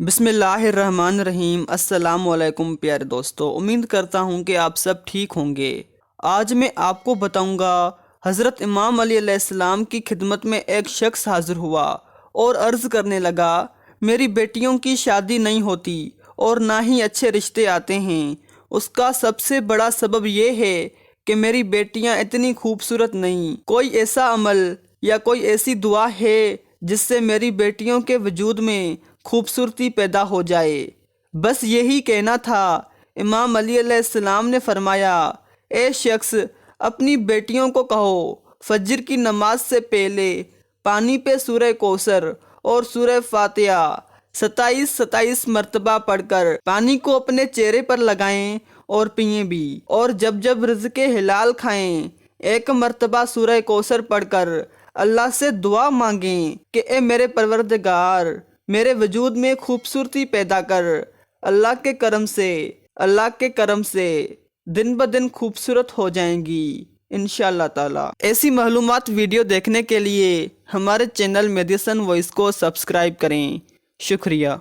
बिस्मिल्लाहिर्रहमानिर्रहीम। अस्सलाम वालेकुम प्यारे दोस्तों, उम्मीद करता हूँ कि आप सब ठीक होंगे। आज मैं आपको बताऊँगा हज़रत इमाम अली अलैहिस्सलाम की खिदमत में एक शख्स हाज़िर हुआ और अर्ज़ करने लगा, मेरी बेटियों की शादी नहीं होती और ना ही अच्छे रिश्ते आते हैं। उसका सबसे बड़ा सबब ये है कि मेरी बेटियां इतनी खूबसूरत नहीं। कोई ऐसा अमल या कोई ऐसी दुआ है जिससे मेरी बेटियों के वजूद में खूबसूरती पैदा हो जाए। बस यही कहना था। इमाम अली अलैहिस्सलाम ने फरमाया, ए शख्स, अपनी बेटियों को कहो फजर की नमाज से पहले पानी पे सूरह कौसर और सूरह फातिहा 27 मरतबा पढ़कर पानी को अपने चेहरे पर लगाएं और पिएं भी। और जब जब रिज़्क़े हिलाल खाएं, एक मरतबा सूरह कौसर पढ़कर अल्लाह से दुआ मांगें कि ए मेरे परवरदिगार, मेरे वजूद में खूबसूरती पैदा कर। अल्लाह के करम से दिन ब दिन खूबसूरत हो जाएंगी इंशाअल्लाह ताला। ऐसी मालूमात वीडियो देखने के लिए हमारे चैनल मेडिसन वॉइस को सब्सक्राइब करें। शुक्रिया।